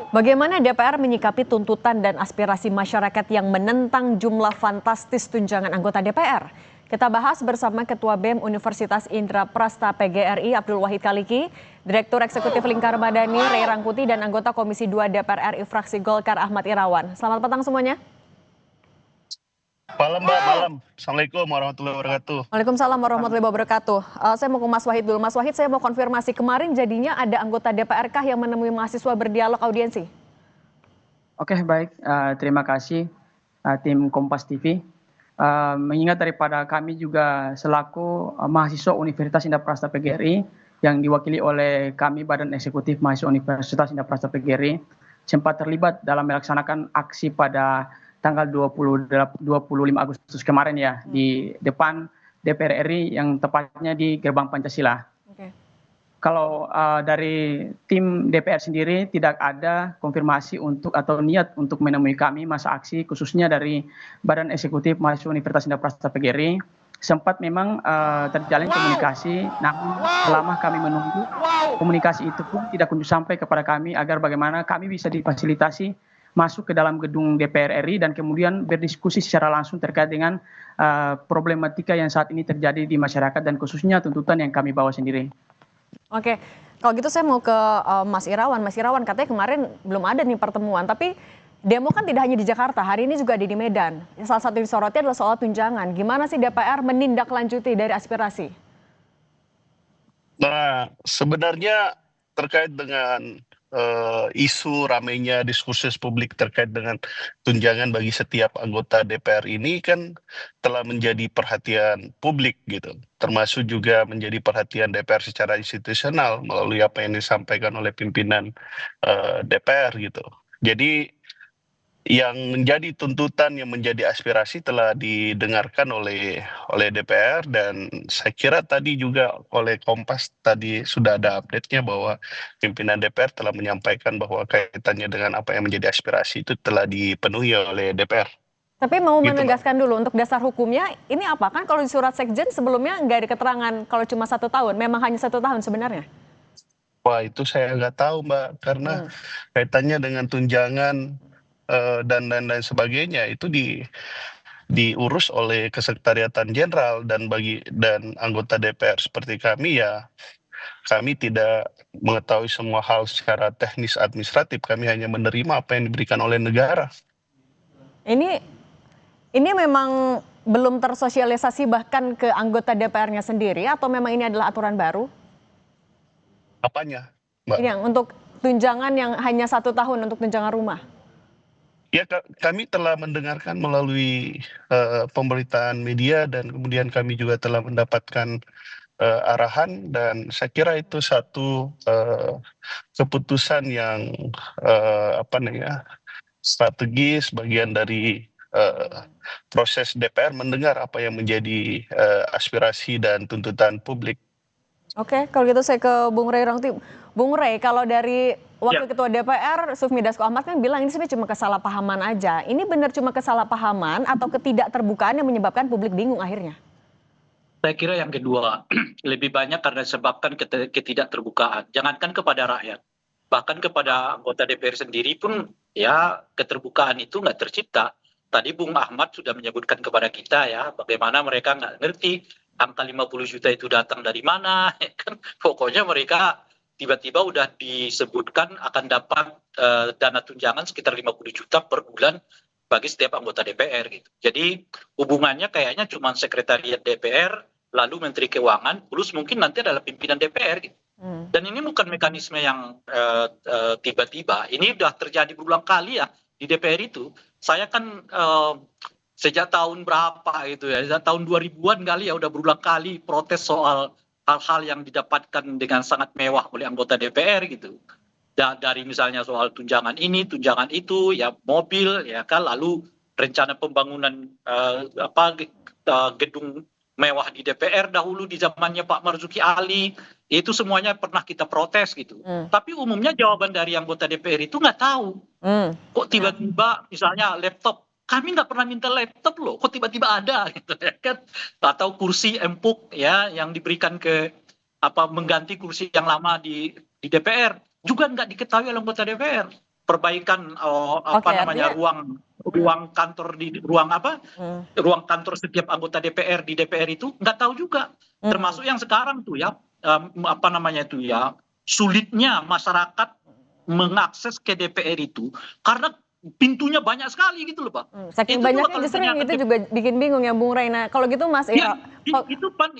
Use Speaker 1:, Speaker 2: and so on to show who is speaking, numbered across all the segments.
Speaker 1: Bagaimana DPR menyikapi tuntutan dan aspirasi masyarakat yang menentang jumlah fantastis tunjangan anggota DPR? Kita bahas bersama Ketua BEM Universitas Indra Prasta PGRI Abdul Wahid Kaliki, Direktur Eksekutif Lingkar Madani Ray Rangkuti, dan anggota Komisi 2 DPR RI fraksi Golkar Ahmad Irawan. Selamat petang semuanya.
Speaker 2: Malam Mbak, malam. Assalamualaikum warahmatullahi wabarakatuh.
Speaker 1: Waalaikumsalam warahmatullahi wabarakatuh. Saya mau ke Mas Wahid dulu. Mas Wahid, saya mau konfirmasi, kemarin jadinya ada anggota DPR kah yang menemui mahasiswa berdialog audiensi?
Speaker 3: Oke, baik. Terima kasih tim Kompas TV. Mengingat daripada kami juga selaku mahasiswa Universitas Indra Prasta PGRI yang diwakili oleh kami Badan Eksekutif Mahasiswa Universitas Indra Prasta PGRI sempat terlibat dalam melaksanakan aksi pada tanggal 25 Agustus kemarin ya di depan DPR RI yang tepatnya di Gerbang Pancasila.
Speaker 1: Oke.
Speaker 3: Kalau dari tim DPR sendiri tidak ada konfirmasi untuk atau niat untuk menemui kami masa aksi, khususnya dari Badan Eksekutif Mahasiswa Universitas Indra Prasta PGRI. Sempat memang terjalin komunikasi, namun selama kami menunggu, komunikasi itu pun tidak kunjung sampai kepada kami agar bagaimana kami bisa difasilitasi masuk ke dalam gedung DPR RI dan kemudian berdiskusi secara langsung terkait dengan problematika yang saat ini terjadi di masyarakat dan khususnya tuntutan yang kami bawa sendiri.
Speaker 1: Oke, kalau gitu saya mau ke Mas Irawan. Mas Irawan, katanya kemarin belum ada nih pertemuan, tapi demo kan tidak hanya di Jakarta, hari ini juga ada di Medan. Salah satu yang disoroti adalah soal tunjangan. Gimana sih DPR menindaklanjuti dari aspirasi?
Speaker 2: Nah, sebenarnya terkait dengan isu ramainya diskursus publik terkait dengan tunjangan bagi setiap anggota DPR ini kan telah menjadi perhatian publik gitu, termasuk juga menjadi perhatian DPR secara institusional melalui apa yang disampaikan oleh pimpinan DPR gitu. Jadi yang menjadi tuntutan, yang menjadi aspirasi telah didengarkan oleh DPR, dan saya kira tadi juga oleh Kompas tadi sudah ada update-nya bahwa pimpinan DPR telah menyampaikan bahwa kaitannya dengan apa yang menjadi aspirasi itu telah dipenuhi oleh DPR.
Speaker 1: Tapi mau
Speaker 2: Gitu, Mbak.
Speaker 1: menegaskan dulu untuk dasar hukumnya, ini apa? Kan kalau di surat sekjen sebelumnya nggak ada keterangan kalau cuma 1 tahun, memang hanya 1 tahun sebenarnya?
Speaker 2: Wah, itu saya nggak tahu, Mbak, karena kaitannya dengan tunjangan dan lain-lain sebagainya itu diurus oleh Kesekretariatan Jenderal, dan anggota DPR seperti kami ya, kami tidak mengetahui semua hal secara teknis administratif, kami hanya menerima apa yang diberikan oleh negara.
Speaker 1: Ini memang belum tersosialisasi bahkan ke anggota DPR-nya sendiri, atau memang ini adalah aturan baru?
Speaker 2: Apanya, Mbak?
Speaker 1: Ini yang untuk tunjangan yang hanya 1 tahun untuk tunjangan rumah.
Speaker 2: Ya, kami telah mendengarkan melalui pemberitaan media, dan kemudian kami juga telah mendapatkan arahan, dan saya kira itu satu keputusan yang strategis, bagian dari proses DPR mendengar apa yang menjadi aspirasi dan tuntutan publik.
Speaker 1: Oke, kalau gitu saya ke Bung Ray Rangkuti. Bung Ray, kalau dari Wakil Ketua DPR Sufmi Dasko Ahmad kan bilang ini sebenarnya cuma kesalahpahaman aja. Ini benar cuma kesalahpahaman atau ketidakterbukaan yang menyebabkan publik bingung akhirnya?
Speaker 4: Saya kira yang kedua, lebih banyak karena disebabkan ketidakterbukaan. Jangankan kepada rakyat, bahkan kepada anggota DPR sendiri pun ya keterbukaan itu nggak tercipta. Tadi Bung Ahmad sudah menyebutkan kepada kita ya bagaimana mereka nggak ngerti angka 50 juta itu datang dari mana. Kan pokoknya mereka tiba-tiba udah disebutkan akan dapat dana tunjangan sekitar 50 juta per bulan bagi setiap anggota DPR gitu. Jadi hubungannya kayaknya cuma sekretariat DPR, lalu Menteri Keuangan, plus mungkin nanti adalah pimpinan DPR gitu. Dan ini bukan mekanisme yang tiba-tiba. Ini sudah terjadi berulang kali ya di DPR itu. Saya kan sejak tahun berapa itu ya, sejak tahun 2000-an kali ya udah berulang kali protes soal hal-hal yang didapatkan dengan sangat mewah oleh anggota DPR gitu. Dari misalnya soal tunjangan ini, tunjangan itu, ya mobil, ya kan, lalu rencana pembangunan gedung mewah di DPR dahulu di zamannya Pak Marzuki Ali, itu semuanya pernah kita protes gitu. Tapi umumnya jawaban dari anggota DPR itu nggak tahu. Kok tiba-tiba misalnya laptop, kami nggak pernah minta laptop loh, kok tiba-tiba ada gitu ya kan? Atau kursi empuk ya yang diberikan ke mengganti kursi yang lama di DPR juga nggak diketahui oleh anggota DPR. perbaikan
Speaker 1: Oke,
Speaker 4: ruang kantor ruang kantor setiap anggota DPR di DPR itu nggak tahu juga, termasuk yang sekarang tuh ya, sulitnya masyarakat mengakses ke DPR itu karena pintunya banyak sekali gitu loh, Pak.
Speaker 1: Saking
Speaker 4: Itu juga
Speaker 1: banyaknya
Speaker 4: kalau
Speaker 1: justru yang
Speaker 4: ditanyakan
Speaker 1: itu juga bikin bingung ya Bung Rey. Nah, kalau gitu Mas
Speaker 4: ya,
Speaker 1: Ira, kal-
Speaker 4: itu pun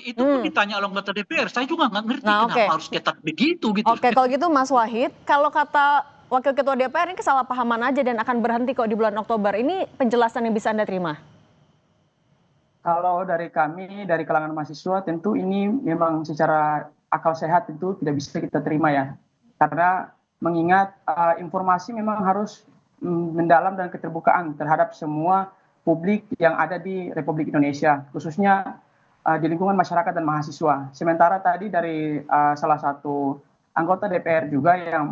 Speaker 4: ditanya oleh anggota DPR, saya juga nggak ngerti
Speaker 1: nah oke,
Speaker 4: kenapa harus ketat begitu gitu.
Speaker 1: oke kalau gitu Mas Wahid, kalau kata Wakil Ketua DPR ini kesalahpahaman aja dan akan berhenti kok di bulan Oktober. Ini penjelasan yang bisa Anda terima?
Speaker 3: Kalau dari kami, dari kalangan mahasiswa, tentu ini memang secara akal sehat itu tidak bisa kita terima ya. Karena mengingat informasi memang harus mendalam dan keterbukaan terhadap semua publik yang ada di Republik Indonesia, khususnya di lingkungan masyarakat dan mahasiswa. Sementara tadi dari salah satu anggota DPR juga yang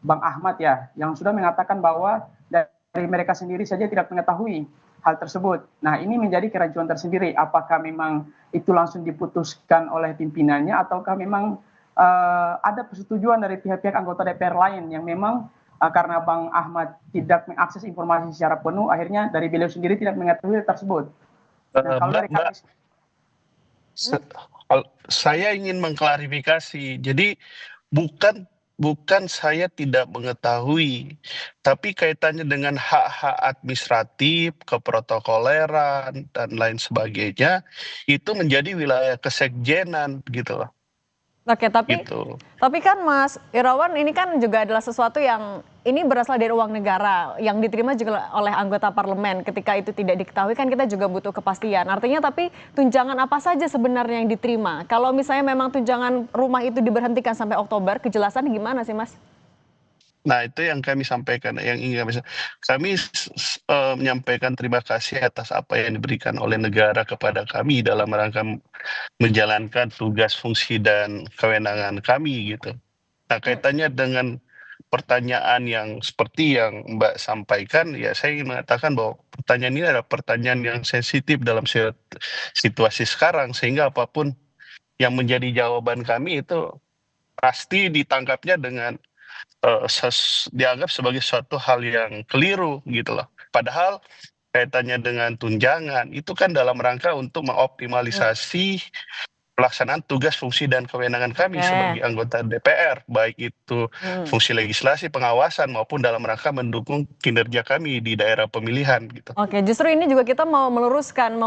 Speaker 3: Bang Ahmad ya, yang sudah mengatakan bahwa dari mereka sendiri saja tidak mengetahui hal tersebut. Nah, ini menjadi keraguan tersendiri. Apakah memang itu langsung diputuskan oleh pimpinannya, ataukah memang ada persetujuan dari pihak-pihak anggota DPR lain yang memang karena Bang Ahmad tidak mengakses informasi secara penuh, akhirnya dari beliau sendiri tidak mengetahui hal tersebut. Nah, kalau dari kami,
Speaker 2: Saya ingin mengklarifikasi. Jadi bukan bukan saya tidak mengetahui, tapi kaitannya dengan hak-hak administratif, keprotokoleran dan lain sebagainya itu menjadi wilayah kesekjenan gitu loh.
Speaker 1: Oke,
Speaker 2: Gitu.
Speaker 1: tapi kan Mas Irawan ini kan juga adalah sesuatu yang ini berasal dari uang negara yang diterima juga oleh anggota parlemen. Ketika itu tidak diketahui kan kita juga butuh kepastian. Artinya tapi tunjangan apa saja sebenarnya yang diterima? Kalau misalnya memang tunjangan rumah itu diberhentikan sampai Oktober, kejelasan gimana sih Mas?
Speaker 2: Nah, itu yang kami sampaikan, yang ingin kami menyampaikan terima kasih atas apa yang diberikan oleh negara kepada kami dalam rangka menjalankan tugas, fungsi, dan kewenangan kami gitu. Nah, kaitannya dengan pertanyaan yang seperti yang Mbak sampaikan, ya saya ingin mengatakan bahwa pertanyaan ini adalah pertanyaan yang sensitif dalam situasi sekarang, sehingga apapun yang menjadi jawaban kami itu pasti ditangkapnya dengan dianggap sebagai suatu hal yang keliru gitu loh. Padahal kaitannya dengan tunjangan itu kan dalam rangka untuk mengoptimalisasi pelaksanaan tugas, fungsi, dan kewenangan kami sebagai anggota DPR, baik itu fungsi legislasi, pengawasan, maupun dalam rangka mendukung kinerja kami di daerah pemilihan gitu.
Speaker 1: Oke, justru ini juga kita mau meluruskan,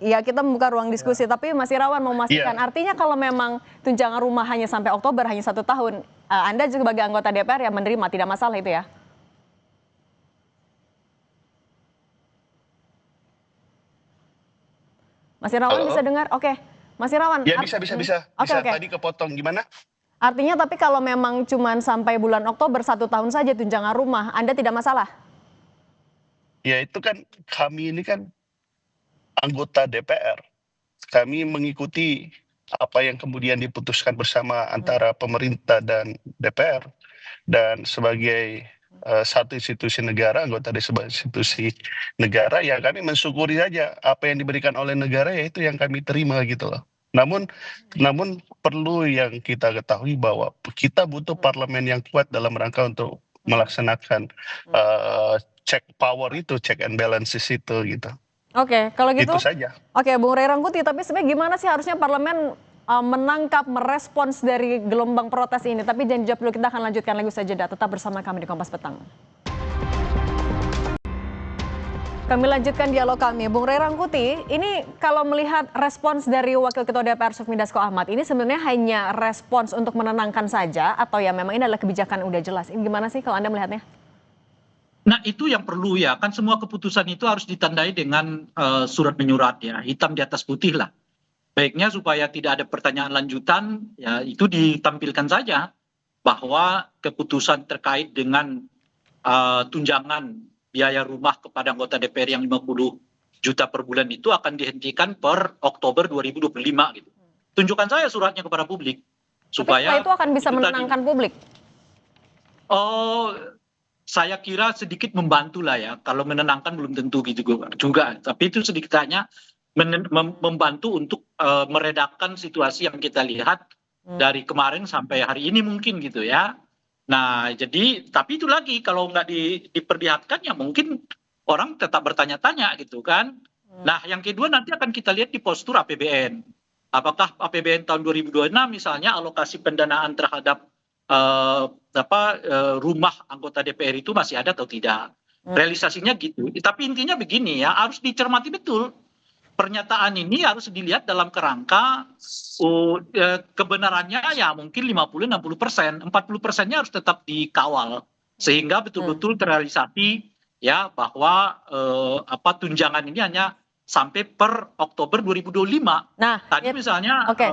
Speaker 1: kita membuka ruang diskusi, tapi Mas Irawan mau memastikan, artinya kalau memang tunjangan rumah hanya sampai Oktober, hanya 1 tahun, Anda juga sebagai anggota DPR yang menerima, tidak masalah itu ya? Mas Irawan bisa dengar? Oke, Mas Irawan.
Speaker 2: Ya bisa. Tadi kepotong gimana?
Speaker 1: Artinya tapi kalau memang cuma sampai bulan Oktober 1 tahun saja tunjangan rumah, Anda tidak masalah?
Speaker 2: Ya itu kan kami ini kan anggota DPR. Kami mengikuti apa yang kemudian diputuskan bersama antara pemerintah dan DPR. Dan sebagai satu institusi negara, anggota dari sebuah institusi negara, ya kami mensyukuri saja apa yang diberikan oleh negara, yaitu yang kami terima gitu loh. Namun perlu yang kita ketahui bahwa kita butuh parlemen yang kuat dalam rangka untuk melaksanakan check power itu, check and balances itu gitu.
Speaker 1: Oke, kalau gitu.
Speaker 2: Itu saja.
Speaker 1: Oke, Bung Rey Rangkuti, tapi sebenarnya gimana sih harusnya parlemen menangkap, merespons dari gelombang protes ini? Tapi jangan dijawab dulu, kita akan lanjutkan lagi saja. Tetap bersama kami di Kompas Petang. Kami lanjutkan dialog kami. Bung Rey Rangkuti, ini kalau melihat respons dari Wakil Ketua DPR Sufmi Dasko Ahmad, ini sebenarnya hanya respons untuk menenangkan saja, atau ya memang ini adalah kebijakan udah jelas? Ini gimana sih kalau Anda melihatnya?
Speaker 4: Nah itu yang perlu ya, kan semua keputusan itu harus ditandai dengan surat menyurat ya, hitam di atas putih lah. Baiknya supaya tidak ada pertanyaan lanjutan, ya itu ditampilkan saja bahwa keputusan terkait dengan tunjangan biaya rumah kepada anggota DPR yang 50 juta per bulan itu akan dihentikan per Oktober 2025 gitu. Tunjukkan saya suratnya kepada publik. Supaya
Speaker 1: tapi itu akan bisa menenangkan publik?
Speaker 4: Oh, saya kira sedikit membantu lah ya. Kalau menenangkan belum tentu gitu juga. Tapi itu sedikitnya membantu untuk meredakan situasi yang kita lihat dari kemarin sampai hari ini mungkin gitu ya. Nah, jadi tapi itu lagi kalau nggak diperlihatkan ya mungkin orang tetap bertanya-tanya gitu kan. Nah, yang kedua nanti akan kita lihat di postur APBN. Apakah APBN tahun 2026 misalnya alokasi pendanaan terhadap eh, rumah anggota DPR itu masih ada atau tidak? Realisasinya gitu. Tapi intinya begini ya, harus dicermati betul. Pernyataan ini harus dilihat dalam kerangka kebenarannya ya mungkin 50-60%, 40%-nya harus tetap dikawal sehingga betul-betul terrealisasi ya bahwa tunjangan ini hanya sampai per Oktober 2025.
Speaker 1: Nah,
Speaker 4: Tadi misalnya
Speaker 1: oke.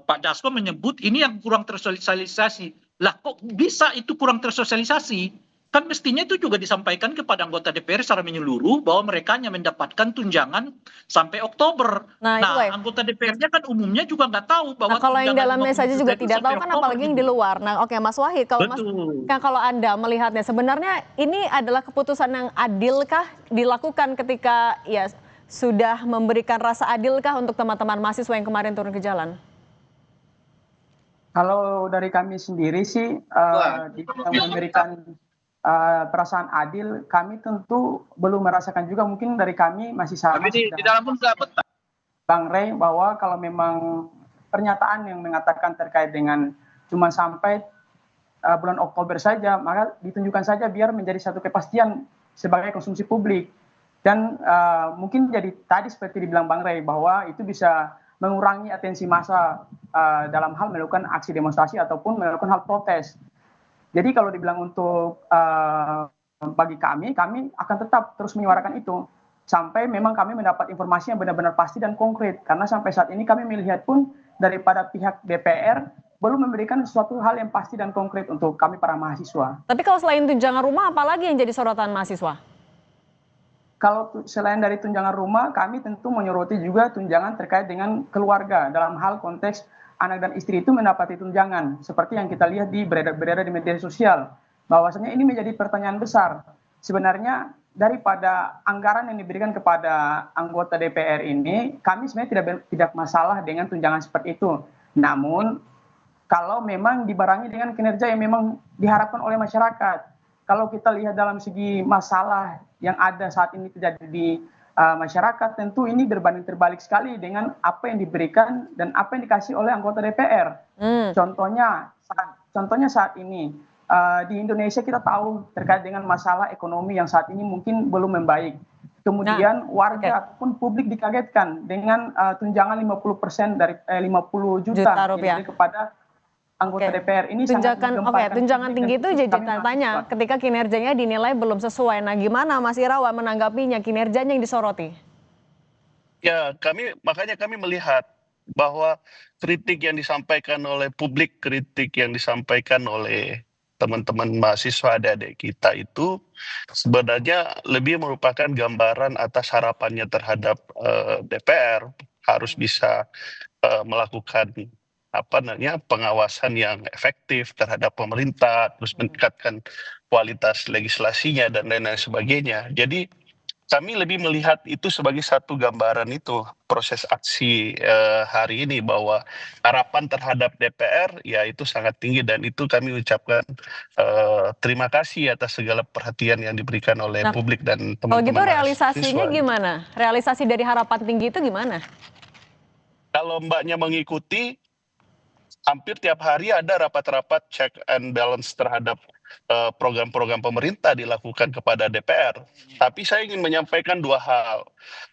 Speaker 4: Pak Dasko menyebut ini yang kurang tersosialisasi. Lah kok bisa itu kurang tersosialisasi? Kan mestinya itu juga disampaikan kepada anggota DPR secara menyeluruh bahwa mereka hanya mendapatkan tunjangan sampai Oktober.
Speaker 1: Nah, itu
Speaker 4: Nah, anggota DPR-nya kan umumnya juga nggak tahu bahwa
Speaker 1: Nah, kalau yang
Speaker 4: tunjangan
Speaker 1: dalamnya
Speaker 4: 50
Speaker 1: saja
Speaker 4: juta
Speaker 1: juga
Speaker 4: itu
Speaker 1: tidak
Speaker 4: sampai
Speaker 1: tahu kan
Speaker 4: Oktober
Speaker 1: apalagi yang
Speaker 4: gitu.
Speaker 1: di luar. Nah, oke Mas Wahid, kalau
Speaker 4: Betul.
Speaker 1: kalau Anda melihatnya sebenarnya ini adalah keputusan yang adilkah dilakukan ketika ya sudah memberikan rasa adilkah untuk teman-teman mahasiswa yang kemarin turun ke jalan?
Speaker 3: Kalau dari kami sendiri sih dibilang memberikan perasaan adil, kami tentu belum merasakan juga, mungkin dari kami masih sama.
Speaker 2: Tapi di dalam pun dapat.
Speaker 3: Bang Rey, bahwa kalau memang pernyataan yang mengatakan terkait dengan cuma sampai bulan Oktober saja, maka ditunjukkan saja biar menjadi satu kepastian sebagai konsumsi publik. Dan mungkin jadi tadi seperti dibilang Bang Rey, bahwa itu bisa mengurangi atensi massa dalam hal melakukan aksi demonstrasi ataupun melakukan hal protes. Jadi kalau dibilang untuk bagi kami akan tetap terus menyuarakan itu sampai memang kami mendapat informasi yang benar-benar pasti dan konkret. Karena sampai saat ini kami melihat pun daripada pihak DPR belum memberikan suatu hal yang pasti dan konkret untuk kami para mahasiswa.
Speaker 1: Tapi kalau selain tunjangan rumah, apalagi yang jadi sorotan mahasiswa?
Speaker 3: Kalau selain dari tunjangan rumah, kami tentu menyoroti juga tunjangan terkait dengan keluarga dalam hal konteks anak dan istri itu mendapati tunjangan. Seperti yang kita lihat beredar di media sosial, bahwasanya ini menjadi pertanyaan besar. Sebenarnya daripada anggaran yang diberikan kepada anggota DPR ini, kami sebenarnya tidak masalah dengan tunjangan seperti itu. Namun kalau memang dibarengi dengan kinerja yang memang diharapkan oleh masyarakat. Kalau kita lihat dalam segi masalah yang ada saat ini terjadi di masyarakat, tentu ini berbanding terbalik sekali dengan apa yang diberikan dan apa yang dikasih oleh anggota DPR. Contohnya saat ini di Indonesia kita tahu terkait dengan masalah ekonomi yang saat ini mungkin belum membaik. Kemudian warga ataupun publik dikagetkan dengan tunjangan 50% dari 50 juta
Speaker 1: rupiah
Speaker 3: kepada anggota DPR ini.
Speaker 1: Tunjangan tinggi itu jadi tanya ketika kinerjanya dinilai belum sesuai. Nah, gimana Mas Irawan menanggapinya, kinerjanya yang disoroti?
Speaker 2: Ya, makanya kami melihat bahwa kritik yang disampaikan oleh publik, kritik yang disampaikan oleh teman-teman mahasiswa adik-adik kita itu sebenarnya lebih merupakan gambaran atas harapannya terhadap DPR harus bisa melakukan pengawasan yang efektif terhadap pemerintah, terus meningkatkan kualitas legislasinya dan lain-lain sebagainya. Jadi kami lebih melihat itu sebagai satu gambaran itu proses aksi hari ini bahwa harapan terhadap DPR ya itu sangat tinggi dan itu kami ucapkan terima kasih atas segala perhatian yang diberikan oleh publik dan teman-teman.
Speaker 1: Kalau gitu realisasinya gimana? Realisasi dari harapan tinggi itu gimana?
Speaker 2: Kalau mbaknya mengikuti, hampir tiap hari ada rapat-rapat check and balance terhadap program-program pemerintah dilakukan kepada DPR. Tapi saya ingin menyampaikan dua hal.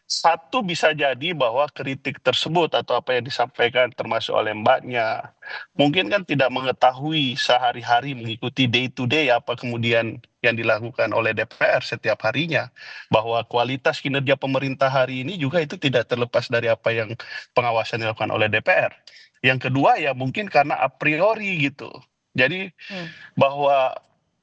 Speaker 2: Satu, bisa jadi bahwa kritik tersebut atau apa yang disampaikan termasuk oleh mbaknya, mungkin kan tidak mengetahui sehari-hari mengikuti day to day apa kemudian yang dilakukan oleh DPR setiap harinya. Bahwa kualitas kinerja pemerintah hari ini juga itu tidak terlepas dari apa yang pengawasan dilakukan oleh DPR. Yang kedua ya mungkin karena a priori gitu. Jadi bahwa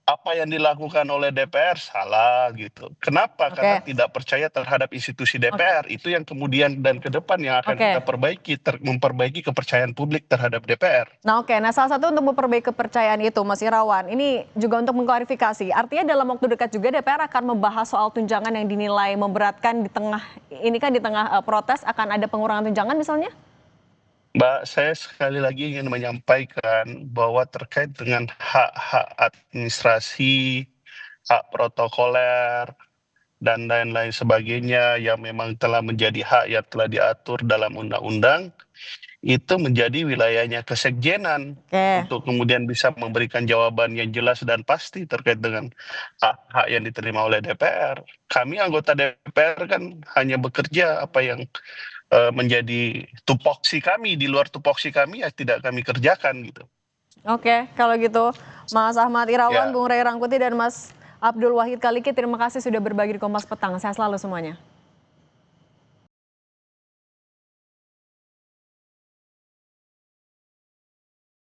Speaker 2: apa yang dilakukan oleh DPR salah gitu. Kenapa? Karena tidak percaya terhadap institusi DPR. Itu yang kemudian dan ke depan yang akan kita perbaiki, memperbaiki kepercayaan publik terhadap DPR.
Speaker 1: Nah salah satu untuk memperbaiki kepercayaan itu Mas Irawan, ini juga untuk mengklarifikasi. Artinya dalam waktu dekat juga DPR akan membahas soal tunjangan yang dinilai memberatkan di tengah protes akan ada pengurangan tunjangan misalnya?
Speaker 2: Mbak, saya sekali lagi ingin menyampaikan bahwa terkait dengan hak-hak administrasi, hak protokoler, dan lain-lain sebagainya yang memang telah menjadi hak yang telah diatur dalam undang-undang, itu menjadi wilayahnya kesekjenan
Speaker 1: Oke,
Speaker 2: untuk kemudian bisa memberikan jawaban yang jelas dan pasti terkait dengan hak-hak yang diterima oleh DPR. Kami anggota DPR kan hanya bekerja apa yang menjadi tupoksi kami, di luar tupoksi kami ya tidak kami kerjakan gitu.
Speaker 1: oke, kalau gitu Mas Ahmad Irawan,
Speaker 2: Ya.
Speaker 1: Bung Ray Rangkuti, dan Mas Abdul Wahid Kaliki, terima kasih sudah berbagi di Kompas Petang. Sehat selalu semuanya.